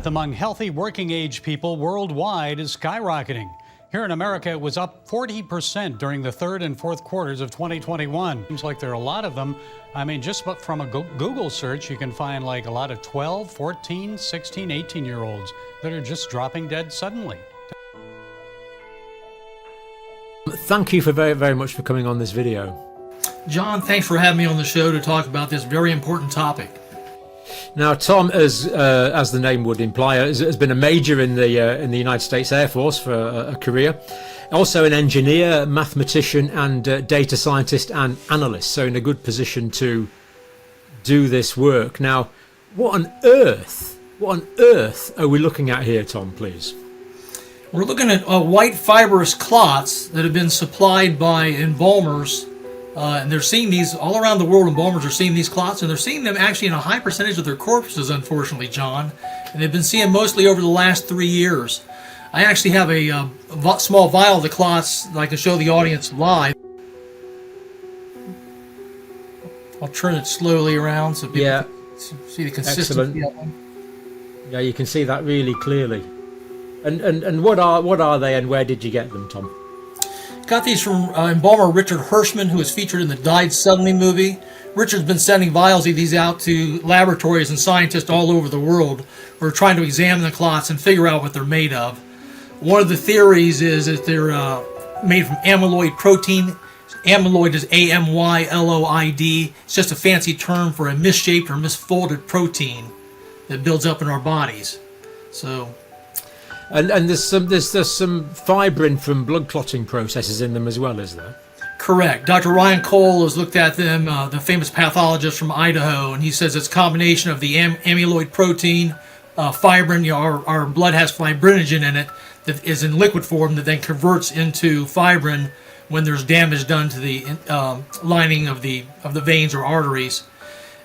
death among healthy working age people worldwide is skyrocketing. Here in America, it was up 40% during the third and fourth quarters of 2021. Seems like there are a lot of them. I mean, just from a Google search, you can find like a lot of 12, 14, 16, 18-year-olds that are just dropping dead suddenly. Thank you for very much for coming on this video. John, thanks for having me on the show to talk about this very important topic. Now, Tom, as the name would imply, has been a major in the United States Air Force for a career. Also an engineer, mathematician, and data scientist and analyst. So in a good position to do this work. Now, what on earth are we looking at here, Tom? Please. We're looking at white fibrous clots that have been supplied by embalmers. And they're seeing these all around the world. Embalmers are seeing these clots, and they're seeing them actually in a high percentage of their corpses, unfortunately, John. And they've been seeing mostly over the last 3 years. I actually have a small vial of the clots that I can show the audience live. I'll turn it slowly around so people can see the consistency of them. Yeah, you can see that really clearly. And what are they, and where did you get them, Tom? Got these from embalmer Richard Hirschman, who was featured in the Died Suddenly movie. Richard's been sending vials of these out to laboratories and scientists all over the world who are trying to examine the clots and figure out what they're made of. One of the theories is that they're made from amyloid protein. Amyloid is A-M-Y-L-O-I-D. It's just a fancy term for a misshaped or misfolded protein that builds up in our bodies. So. And there's some fibrin from blood clotting processes in them as well, is there? Correct. Dr. Ryan Cole has looked at them, the famous pathologist from Idaho, and he says it's a combination of the amyloid protein, fibrin. Our blood has fibrinogen in it that is in liquid form that then converts into fibrin when there's damage done to the lining of the veins or arteries.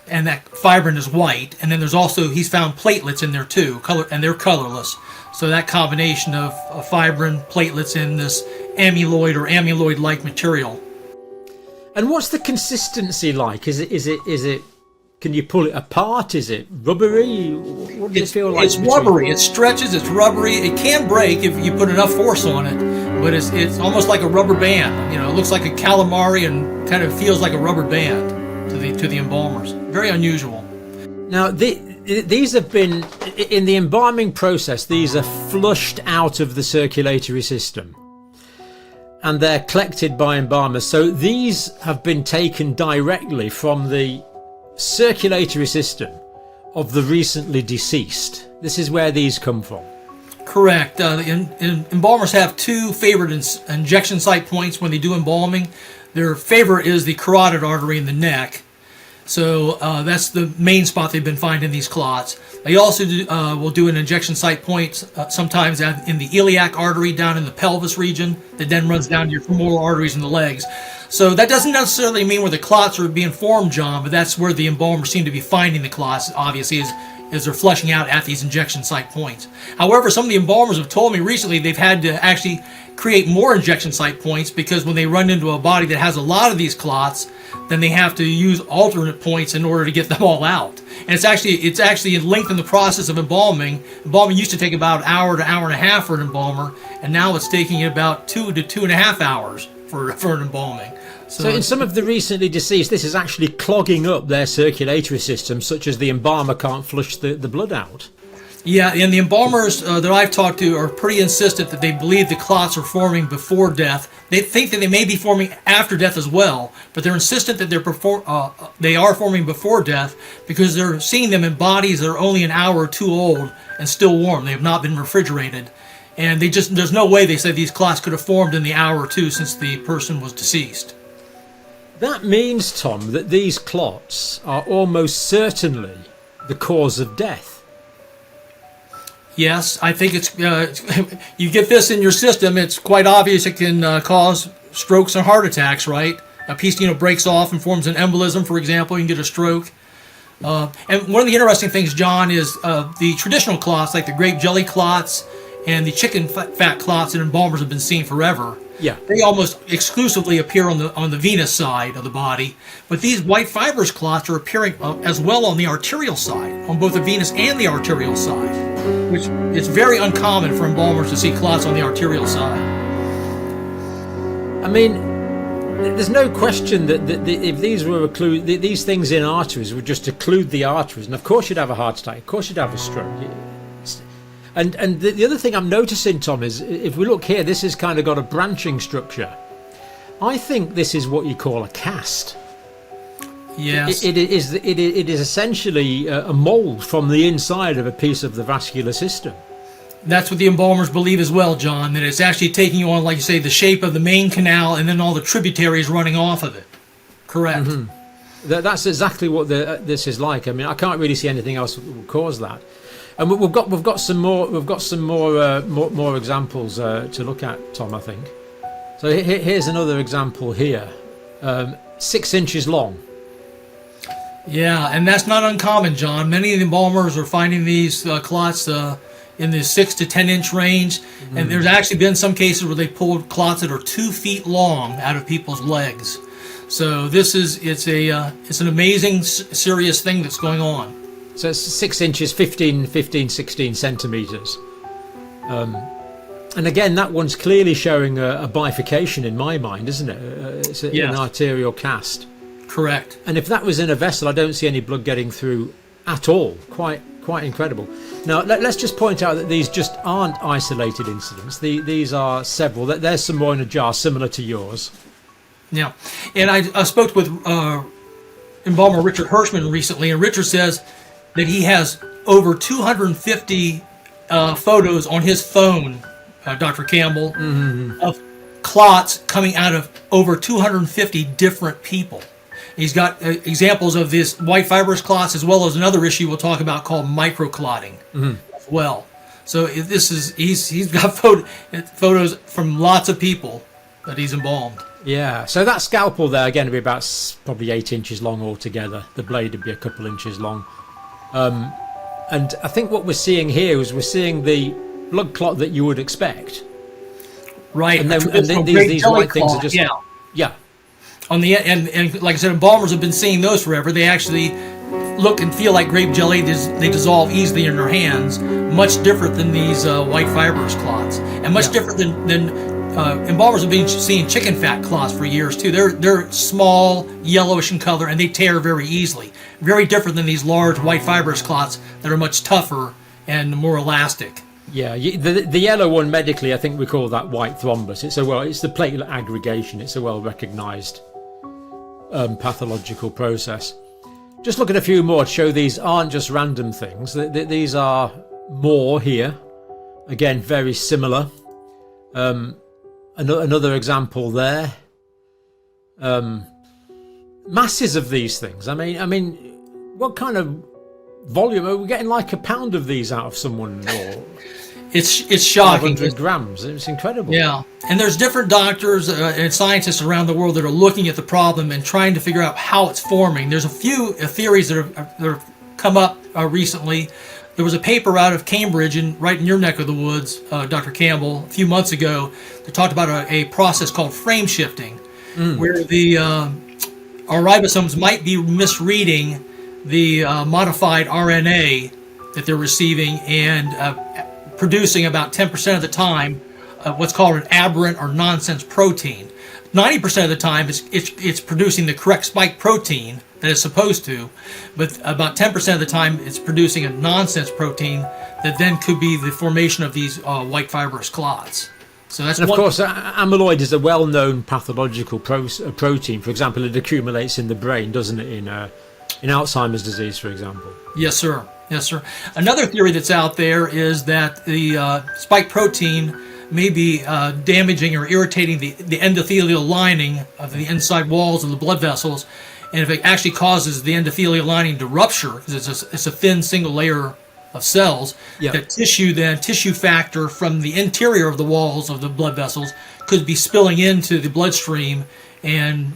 And that fibrin is white. And then there's also, he's found platelets in there too, and they're colorless. So that combination of fibrin, platelets in this amyloid or amyloid-like material. And what's the consistency like? Is it? Can you pull it apart? Is it rubbery? What does it feel like? It's rubbery. It stretches. It's rubbery. It can break if you put enough force on it, but it's almost like a rubber band. You know, it looks like a calamari and kind of feels like a rubber band to the embalmers. Very unusual. Now these have been, in the embalming process, these are flushed out of the circulatory system and they're collected by embalmers. So these have been taken directly from the circulatory system of the recently deceased. This is where these come from. Correct. Embalmers have two favorite injection site points when they do embalming. Their favorite is the carotid artery in the neck. So that's the main spot they've been finding these clots. They also will do an injection site point sometimes in the iliac artery down in the pelvis region that then runs down to your femoral arteries in the legs. So that doesn't necessarily mean where the clots are being formed, John, but that's where the embalmers seem to be finding the clots, obviously, as they're flushing out at these injection site points. However, some of the embalmers have told me recently they've had to actually create more injection site points because when they run into a body that has a lot of these clots, then they have to use alternate points in order to get them all out. And it's actually lengthened the process of embalming. Embalming used to take about an hour to hour and a half for an embalmer, and now it's taking about 2 to 2.5 hours for an embalming. So in some of the recently deceased, this is actually clogging up their circulatory system, such as the embalmer can't flush the blood out. Yeah, and the embalmers that I've talked to are pretty insistent that they believe the clots are forming before death. They think that they may be forming after death as well, but they're insistent that they are forming before death because they're seeing them in bodies that are only an hour or two old and still warm. They have not been refrigerated. And there's no way, they say, these clots could have formed in the hour or two since the person was deceased. That means, Tom, that these clots are almost certainly the cause of death. Yes, I think it's you get this in your system, it's quite obvious it can cause strokes and heart attacks, right? A piece, breaks off and forms an embolism, for example, you can get a stroke. And one of the interesting things, John, is the traditional clots, like the grape jelly clots and the chicken fat clots that embalmers have been seeing forever. Yeah. They almost exclusively appear on the venous side of the body, but these white fibrous clots are appearing as well on the arterial side, on both the venous and the arterial side, which is very uncommon for embalmers to see clots on the arterial side. I mean, there's no question that if these things in arteries would just occlude the arteries, and of course you'd have a heart attack, of course you'd have a stroke. And the other thing I'm noticing, Tom, is if we look here, this has kind of got a branching structure. I think this is what you call a cast. Yes. It is essentially a mold from the inside of a piece of the vascular system. That's what the embalmers believe as well, John, that it's actually taking on, like you say, the shape of the main canal and then all the tributaries running off of it. Correct. Mm-hmm. That's exactly what this is like. I mean, I can't really see anything else that will cause that. And we've got some more examples to look at, Tom, I think. So here's another example here, 6 inches long. Yeah, and that's not uncommon, John. Many of the embalmers are finding these clots in the 6 to 10 inch range, and there's actually been some cases where they pulled clots that are 2 feet long out of people's legs. So it's an amazing, serious thing that's going on. So it's 6 inches, 16 centimeters. And again, that one's clearly showing a bifurcation in my mind, isn't it? It's an arterial cast. Correct. And if that was in a vessel, I don't see any blood getting through at all. Quite incredible. Now, let's just point out that these just aren't isolated incidents. These are several. There's some more in a jar, similar to yours. Yeah. And I spoke with embalmer Richard Hirschman recently, and Richard says that he has over 250 photos on his phone, Dr. Campbell, of clots coming out of over 250 different people. He's got examples of this white fibrous clots, as well as another issue we'll talk about called microclotting as well. So he's got photos from lots of people that he's embalmed. Yeah, so that scalpel there, again, would be about probably 8 inches long altogether. The blade would be a couple inches long. And I think what we're seeing here is we're seeing the blood clot that you would expect. Right. And then these white things are just... Yeah. On the and like I said, embalmers have been seeing those forever. They actually look and feel like grape jelly. They dissolve easily in their hands. Much different than these white fibrous clots, and much different than embalmers have been seeing chicken fat clots for years too. They're small, yellowish in color, and they tear very easily. Very different than these large white fibrous clots that are much tougher and more elastic. Yeah, the yellow one medically, I think we call that white thrombus. It's the platelet aggregation. It's a well-recognised pathological process. Just look at a few more to show these aren't just random things. These are more here. Again, very similar. Another example there. Masses of these things. I mean, what kind of volume are we getting? Like a pound of these out of someone, or it's shocking. 500 grams. It's incredible. Yeah, and there's different doctors and scientists around the world that are looking at the problem and trying to figure out how it's forming. There's a few theories that have come up recently. There was a paper out of Cambridge, right in your neck of the woods, Dr. Campbell, a few months ago, that talked about a process called frame shifting, where the our ribosomes might be misreading the modified RNA that they're receiving and producing about 10% of the time what's called an aberrant or nonsense protein. 90% of the time it's producing the correct spike protein that it's supposed to, but about 10% of the time it's producing a nonsense protein that then could be the formation of these white fibrous clots. So that's and of course, amyloid is a well-known pathological protein. For example, it accumulates in the brain, doesn't it, in Alzheimer's disease, for example? Yes, sir. Yes, sir. Another theory that's out there is that the spike protein may be damaging or irritating the endothelial lining of the inside walls of the blood vessels. And if it actually causes the endothelial lining to rupture, because it's a thin single layer of cells, that tissue factor from the interior of the walls of the blood vessels could be spilling into the bloodstream and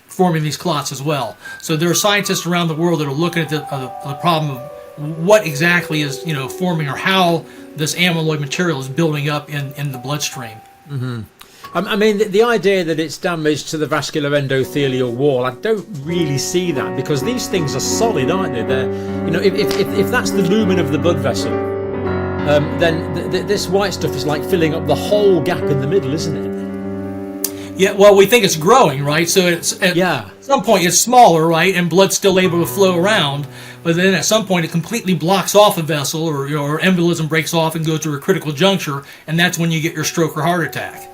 forming these clots as well. So there are scientists around the world that are looking at the problem of what exactly is forming, or how this amyloid material is building up in the bloodstream. Mm-hmm. I mean, the idea that it's damage to the vascular endothelial wall, I don't really see that, because these things are solid, aren't they? They're, if that's the lumen of the blood vessel, then this white stuff is like filling up the whole gap in the middle, isn't it? Yeah, well, we think it's growing, right? So it's at some point it's smaller, right, and blood's still able to flow around. But then at some point it completely blocks off a vessel, or your embolism breaks off and goes to a critical juncture, and that's when you get your stroke or heart attack.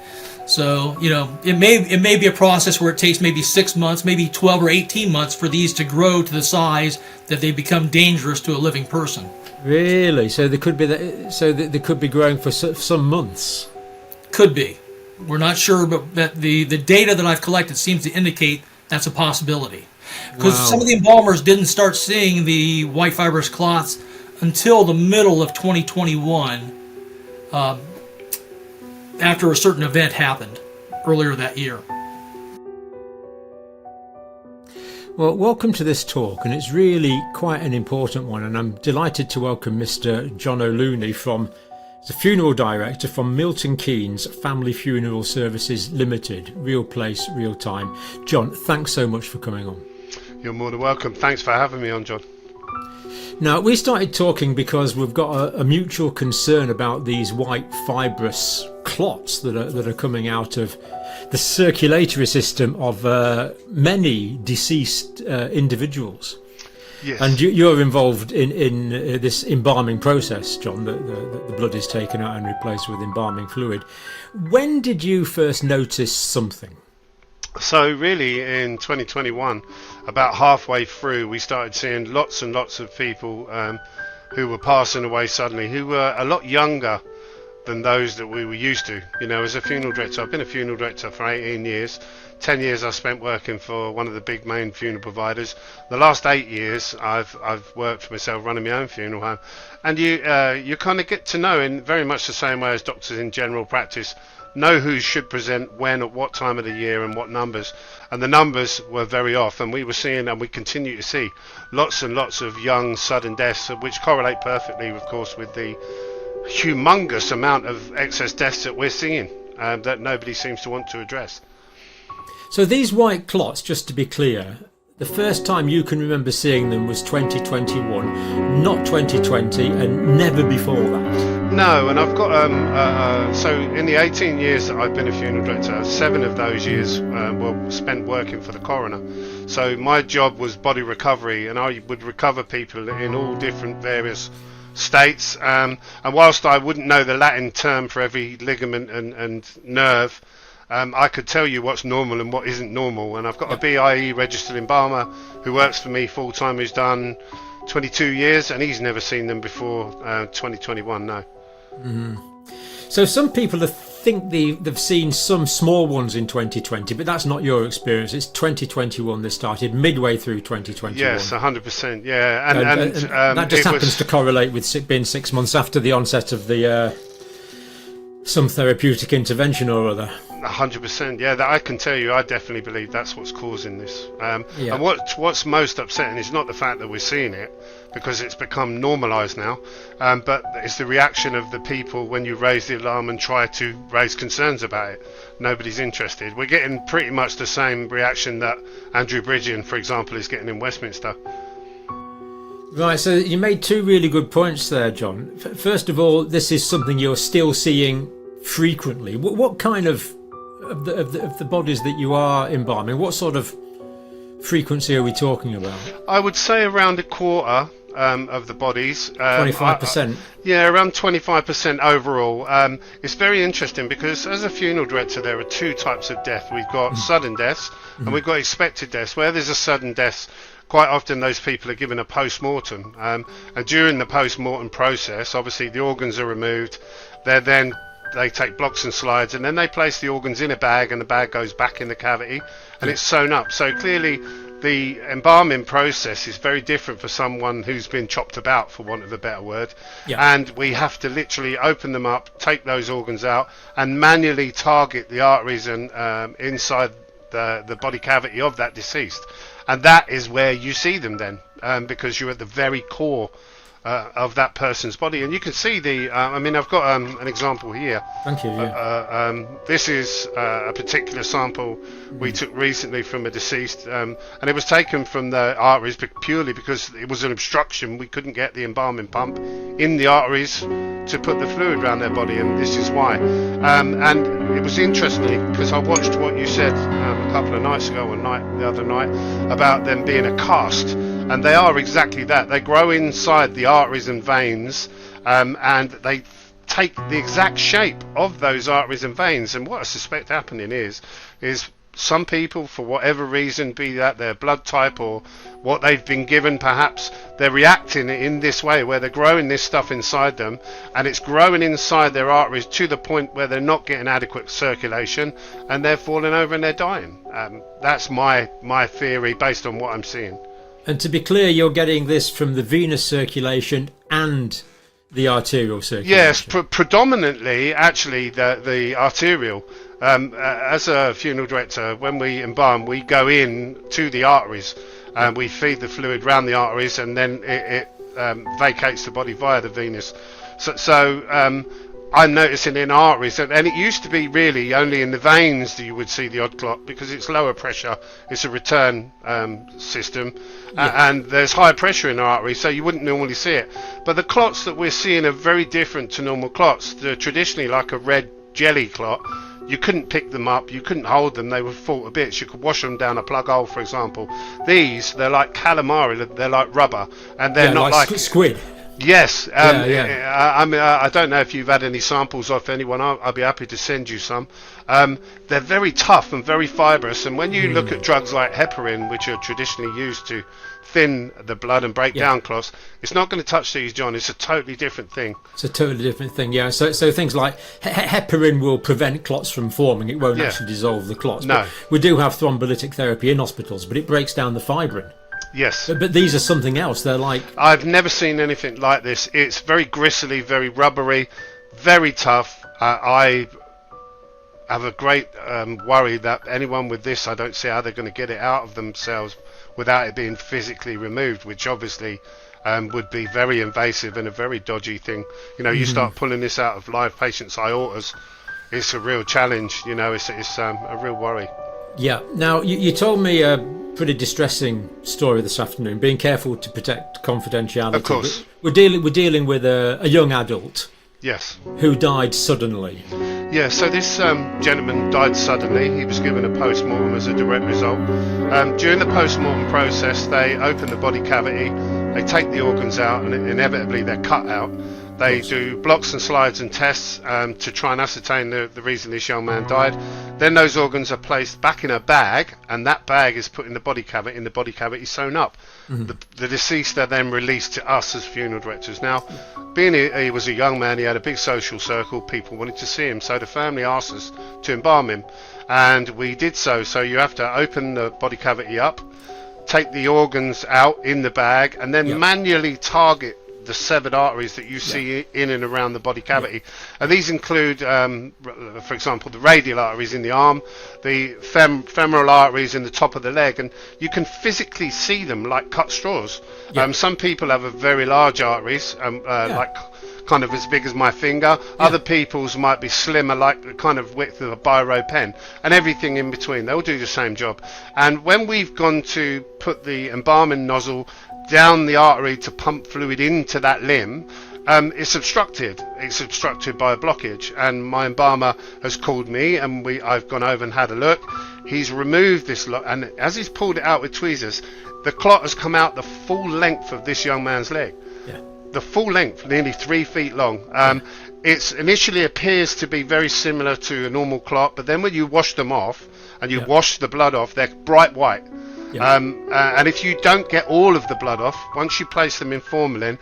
So it may be a process where it takes maybe 6 months, maybe 12 or 18 months for these to grow to the size that they become dangerous to a living person. Really? So they could be they could be growing for some months. Could be. We're not sure, but that the data that I've collected seems to indicate that's a possibility. Because some of the embalmers didn't start seeing the white fibrous clots until the middle of 2021, after a certain event happened earlier that year. Well, welcome to this talk, and it's really quite an important one, and I'm delighted to welcome Mr. John O'Looney the funeral director from Milton Keynes Family Funeral Services Limited, real place, real time. John, thanks so much for coming on. You're more than welcome. Thanks for having me on, John. Now, we started talking because we've got a mutual concern about these white fibrous clots that are coming out of the circulatory system of many deceased individuals. Yes. And you're involved in this embalming process, John. The blood is taken out and replaced with embalming fluid. When did you first notice something? So really in 2021, about halfway through, we started seeing lots and lots of people who were passing away suddenly, who were a lot younger than those that we were used to. As a funeral director, I've been a funeral director for 18 years. 10 years I spent working for one of the big main funeral providers. The last 8 years I've worked for myself, running my own funeral home. And you kind of get to know, in very much the same way as doctors in general practice, know who should present when at what time of the year and what numbers. And the numbers were very off, and we were seeing, and we continue to see, lots and lots of young sudden deaths, which correlate perfectly, of course, with the humongous amount of excess deaths that we're seeing that nobody seems to want to address. So these white clots, just to be clear, the first time you can remember seeing them was 2021, not 2020, and never before that. No, and I've got so in the 18 years that I've been a funeral director, 7 of those years were spent working for the coroner. So my job was body recovery, and I would recover people in all different various states. And whilst I wouldn't know the Latin term for every ligament and nerve, I could tell you what's normal and what isn't normal. And I've got a BIE registered embalmer who works for me full time, who's done 22 years, and he's never seen them before 2021. No. Mm-hmm. So some people think they've seen some small ones in 2020, but that's not your experience. It's 2021 they started, midway through 2021. Yes, 100%. Yeah, and that just happens to correlate with being 6 months after the onset of the some therapeutic intervention or other. 100%. Yeah, that I can tell you. I definitely believe that's what's causing this. And what's most upsetting is not the fact that we're seeing it, because it's become normalised now, but it's the reaction of the people when you raise the alarm and try to raise concerns about it. Nobody's interested. We're getting pretty much the same reaction that Andrew Bridgen, for example, is getting in Westminster. Right, so you made 2 really good points there, John. First of all, this is something you're still seeing frequently. What kind of the bodies that you are embalming, what sort of frequency are we talking about? I would say around a quarter of the bodies. 25%? Yeah, around 25% overall. It's very interesting because as a funeral director there are 2 types of death. We've got sudden deaths and we've got expected deaths. Where there's a sudden death, quite often those people are given a post-mortem. And during the post-mortem process, obviously the organs are removed. They take blocks and slides, and then they place the organs in a bag, and the bag goes back in the cavity, and it's sewn up. So clearly the embalming process is very different for someone who's been chopped about, for want of a better word. And we have to literally open them up, take those organs out, and manually target the arteries and inside the body cavity of that deceased. And that is where you see them then, because you're at the very core of that person's body. And you can see I mean, I've got an example here. Thank you. Yeah. This is a particular sample we took recently from a deceased, and it was taken from the arteries purely because it was an obstruction. We couldn't get the embalming pump in the arteries to put the fluid around their body, and this is why. And it was interesting because I watched what you said a couple of nights ago, or the other night, about them being a cast, and they are exactly that. They grow inside the arteries and veins, and they take the exact shape of those arteries and veins. And what I suspect happening is some people, for whatever reason, be that their blood type or what they've been given, perhaps they're reacting in this way where they're growing this stuff inside them, and it's growing inside their arteries to the point where they're not getting adequate circulation, and they're falling over and they're dying. That's my theory based on what I'm seeing. And to be clear, you're getting this from the venous circulation and the arterial circulation? Yes, predominantly actually the arterial. As a funeral director, when we embalm, we go in to the arteries and we feed the fluid round the arteries, and then it vacates the body via the venous. So I'm noticing in arteries, and it used to be really only in the veins that you would see the odd clot because it's lower pressure, it's a return system, and there's high pressure in the arteries, so you wouldn't normally see it. But the clots that we're seeing are very different to normal clots. They're traditionally like a red jelly clot. You couldn't pick them up, you couldn't hold them, they would fall to bits. You could wash them down a plug hole, for example. These, they're like calamari, they're like rubber, and they're not like squid. Yes, I mean, I don't know if you've had any samples off anyone. I'll be happy to send you some. They're very tough and very fibrous, and when you look at drugs like heparin, which are traditionally used to thin the blood and break down clots, it's not going to touch these, John. It's a totally different thing. It's a totally different thing, yeah. So things like heparin will prevent clots from forming. It won't actually dissolve the clots. No. But we do have thrombolytic therapy in hospitals, but it breaks down the fibrin. Yes. But these are something else. They're like... I've never seen anything like this. It's very gristly, very rubbery, very tough. I have a great worry that anyone with this, I don't see how they're going to get it out of themselves without it being physically removed, which obviously would be very invasive and a very dodgy thing. You know, you start pulling this out of live patients' aortas, it's a real challenge. You know, it's a real worry. Yeah. Now, you told me a pretty distressing story this afternoon, being careful to protect confidentiality. Of course. We're dealing with a young adult. Yes. Who died suddenly. Yeah, so this gentleman died suddenly. He was given a post-mortem as a direct result. During the post-mortem process, they open the body cavity, they take the organs out, and inevitably they're cut out. They do blocks and slides and tests to try and ascertain the reason this young man died. Then those organs are placed back in a bag, and that bag is put in the body cavity, and the body cavity sewn up. The deceased are then released to us as funeral directors. Now, being he was a young man, he had a big social circle, people wanted to see him, so the family asked us to embalm him, and we did so. So you have to open the body cavity up, take the organs out in the bag, and then manually target the severed arteries that you see in and around the body cavity. And these include, for example, the radial arteries in the arm, the femoral arteries in the top of the leg, and you can physically see them like cut straws. Some people have a very large arteries, like kind of as big as my finger. Other people's might be slimmer, like the kind of width of a biro pen, and everything in between. They'll do the same job. And when we've gone to put the embalming nozzle down the artery to pump fluid into that limb, it's obstructed. It's obstructed by a blockage, and my embalmer has called me, and I've gone over and had a look. He's removed this and as he's pulled it out with tweezers, the clot has come out the full length of this young man's leg. The full length, nearly 3 feet long. It initially appears to be very similar to a normal clot, but then when you wash them off and you wash the blood off, they're bright white. And if you don't get all of the blood off, once you place them in formalin,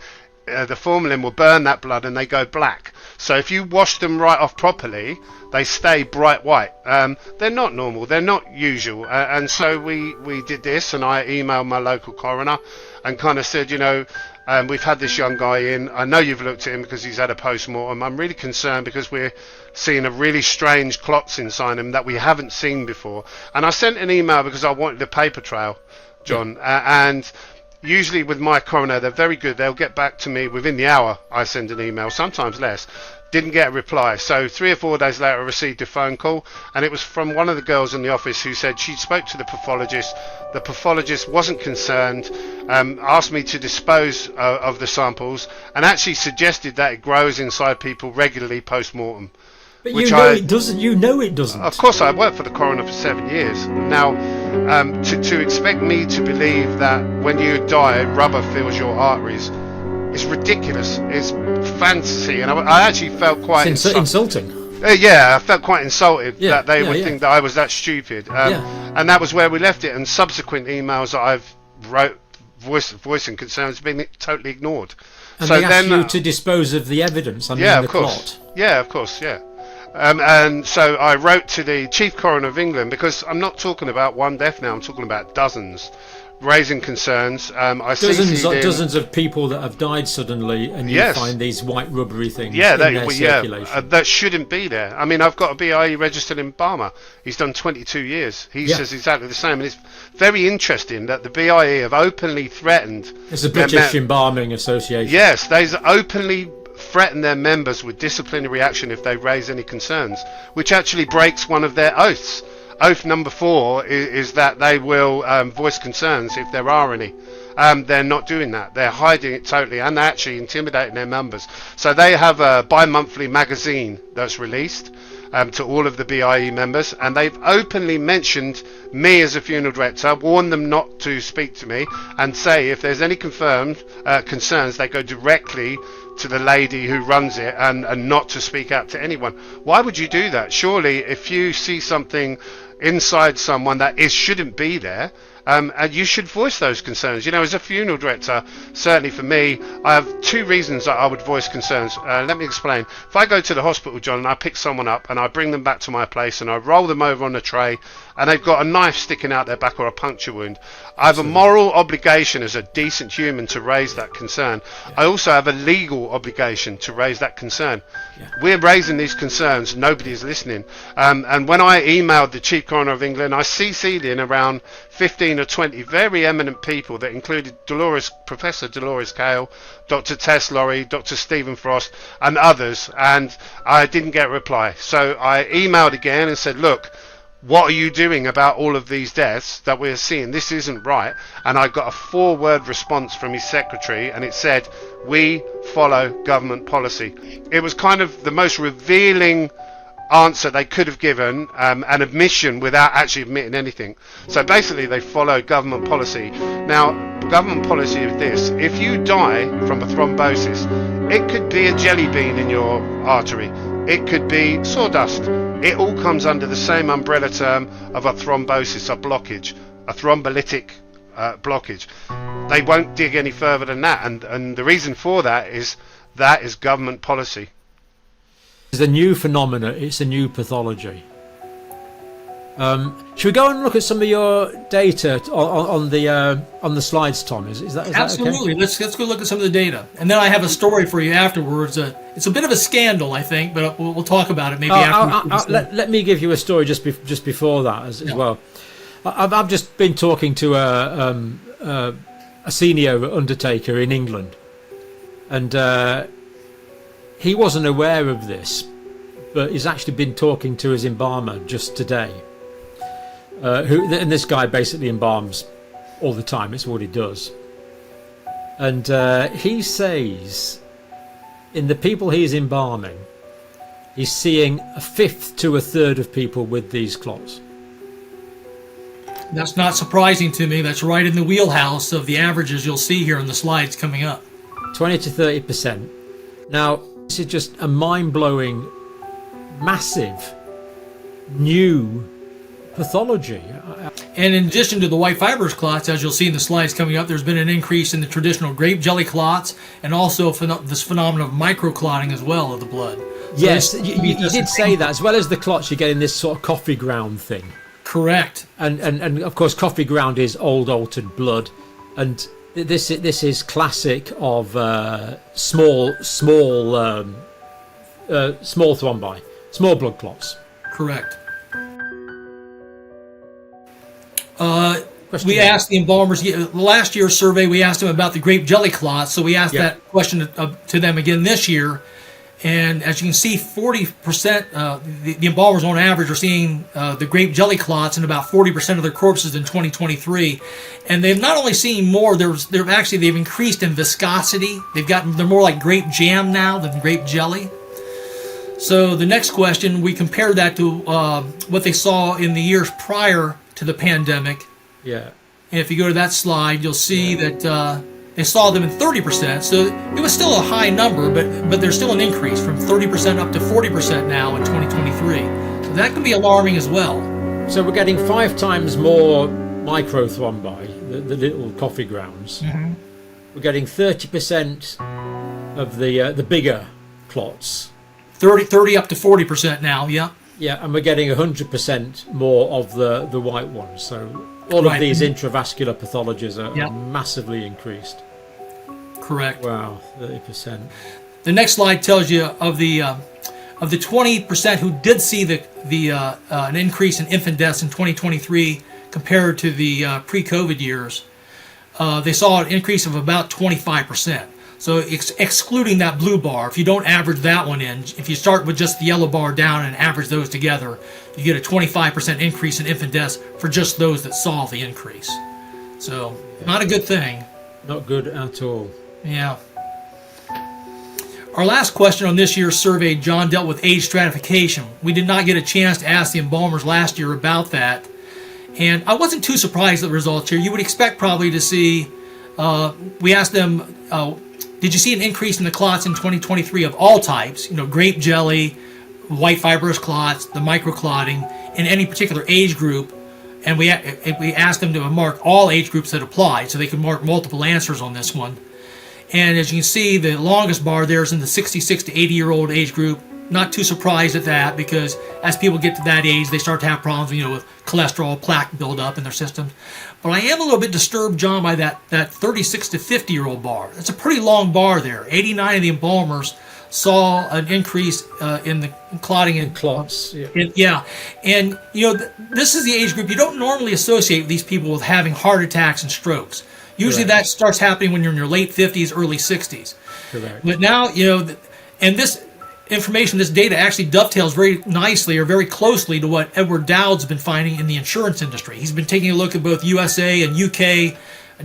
the formalin will burn that blood and they go black. So if you wash them right off properly, they stay bright white. They're not normal, they're not usual. And so we did this, and I emailed my local coroner and kind of said, you know, we've had this young guy in. I know you've looked at him because he's had a post-mortem. I'm really concerned because we're seeing a really strange clots inside him that we haven't seen before. And I sent an email because I wanted a paper trail, John. And usually with my coroner, they're very good. They'll get back to me within the hour. I send an email, sometimes less. Didn't get a reply. So 3 or 4 days later, I received a phone call, and it was from one of the girls in the office who said she spoke to the pathologist. The pathologist wasn't concerned, asked me to dispose of the samples, and actually suggested that it grows inside people regularly post-mortem. But you know it doesn't. You know it doesn't. Of course, I worked for the coroner for 7 years. Now, to expect me to believe that when you die, rubber fills your arteries is ridiculous. It's fantasy, and I actually felt quite insulting. Yeah, I felt quite insulted that they would think that I was that stupid. And that was where we left it. And subsequent emails that I've wrote voicing concerns have been totally ignored. And so they asked you to dispose of the evidence. I mean, yeah, the of course. clot. Yeah, of course. Yeah. And so I wrote to the Chief Coroner of England, because I'm not talking about one death now, I'm talking about dozens, raising concerns. Dozens of people that have died suddenly, and you find these white rubbery things in their circulation. That shouldn't be there. I mean, I've got a BIE registered embalmer. He's done 22 years. He says exactly the same. And it's very interesting that the BIE have openly threatened... It's the British Embalming Association. Yes, they openly threaten their members with disciplinary action if they raise any concerns, which actually breaks one of their oaths. Oath number 4 is that they will voice concerns if there are any. They're not doing that. They're hiding it totally, and they're actually intimidating their members. So they have a bi-monthly magazine that's released to all of the BIE members, and they've openly mentioned me as a funeral director, warned them not to speak to me, and say if there's any confirmed concerns, they go directly to the lady who runs it, and not to speak out to anyone. Why would you do that? Surely if you see something inside someone that shouldn't be there, and you should voice those concerns. You know, as a funeral director, certainly for me, I have 2 reasons that I would voice concerns. Let me explain. If I go to the hospital, John, and I pick someone up and I bring them back to my place and I roll them over on a tray and they've got a knife sticking out their back or a puncture wound, I have a moral obligation as a decent human to raise that concern. I also have a legal obligation to raise that concern. We're raising these concerns, nobody is listening. And when I emailed the Chief Coroner of England, I CC'd in around 15 or 20 very eminent people that included Professor Dolores Cale, Dr. Tess Laurie, Dr. Stephen Frost, and others, and I didn't get a reply. So I emailed again and said, look, what are you doing about all of these deaths that we're seeing? This isn't right. And I got a 4-word response from his secretary, and it said, we follow government policy. It was kind of the most revealing answer they could have given, an admission without actually admitting anything. So basically they follow government policy. Now, government policy is this: if you die from a thrombosis, it could be a jelly bean in your artery, it could be sawdust, it all comes under the same umbrella term of a thrombosis, a blockage, a thrombolytic blockage. They won't dig any further than that, and the reason for that is government policy. It's a new phenomena. It's a new pathology. Should we go and look at some of your data on the slides, Tom? Is that absolutely? Okay? Let's go look at some of the data, and then I have a story for you afterwards. It's a bit of a scandal, I think, but we'll talk about it maybe afterwards. Let me give you a story just before that as well. I've just been talking to a senior undertaker in England, and he wasn't aware of this, but he's actually been talking to his embalmer just today. And this guy basically embalms all the time. It's what he does. And he says, in the people he's embalming, he's seeing 1/5 to 1/3 of people with these clots. That's not surprising to me. That's right in the wheelhouse of the averages you'll see here in the slides coming up. 20 to 30%. Now, this is just a mind-blowing, massive, new pathology. And in addition to the white fibrous clots, as you'll see in the slides coming up, there's been an increase in the traditional grape jelly clots, and also this phenomenon of microclotting as well of the blood. So yes, you did say that. As well as the clots, you're getting this sort of coffee ground thing. Correct. And of course, coffee ground is old altered blood, and this is classic of small thrombi, small blood clots. Correct. we asked the embalmers, last year's survey, we asked them about the grape jelly clots, so we asked that question to them again this year. And as you can see, 40%, the embalmers on average are seeing the grape jelly clots in about 40% of their corpses in 2023. And they've not only seen more, they've increased in viscosity. They're more like grape jam now than grape jelly. So the next question, we compared that to what they saw in the years prior to the pandemic. Yeah. And if you go to that slide, you'll see that they saw them in 30%. So it was still a high number, but there's still an increase from 30% up to 40% now in 2023. So that can be alarming as well. So we're getting 5 times more microthrombi, the little coffee grounds. Mm-hmm. We're getting 30% of the bigger clots. 30 up to 40% now, yeah. Yeah, and we're getting 100% more of the white ones. So all of these intravascular pathologies are massively increased. Correct. Wow, 30%. The next slide tells you of the 20% who did see an increase in infant deaths in 2023 compared to the pre-COVID years. They saw an increase of about 25%. So excluding that blue bar, if you don't average that one in, if you start with just the yellow bar down and average those together, you get a 25% increase in infant deaths for just those that saw the increase. So not a good thing. Not good at all. Yeah. Our last question on this year's survey, John, dealt with age stratification. We did not get a chance to ask the embalmers last year about that. And I wasn't too surprised at the results here. You would expect probably to see, we asked them, did you see an increase in the clots in 2023 of all types, grape jelly, white fibrous clots, the microclotting, in any particular age group? And we asked them to mark all age groups that applied, so they could mark multiple answers on this one. And as you can see, the longest bar there is in the 66 to 80-year-old age group. Not too surprised at that, because as people get to that age, they start to have problems, with cholesterol, plaque buildup in their systems. But I am a little bit disturbed, John, by that 36 to 50-year-old bar. That's a pretty long bar there. 89 of the embalmers saw an increase in the clotting and clots. And this is the age group you don't normally associate these people with having heart attacks and strokes. Usually that starts happening when you're in your late 50s, early 60s. Correct. But now, and this information, this data actually dovetails very nicely or very closely to what Edward Dowd's been finding in the insurance industry. He's been taking a look at both USA and UK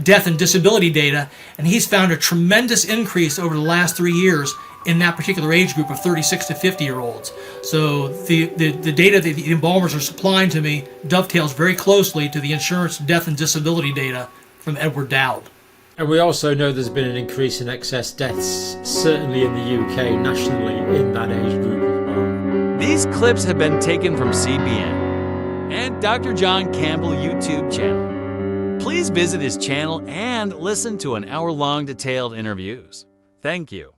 death and disability data, and he's found a tremendous increase over the last 3 years in that particular age group of 36 to 50-year-olds. So the data that the embalmers are supplying to me dovetails very closely to the insurance death and disability data from Edward Dowd. And we also know there's been an increase in excess deaths, certainly in the UK, nationally, in that age group as well. These clips have been taken from CBN and Dr. John Campbell YouTube channel. Please visit his channel and listen to an hour-long detailed interviews. Thank you.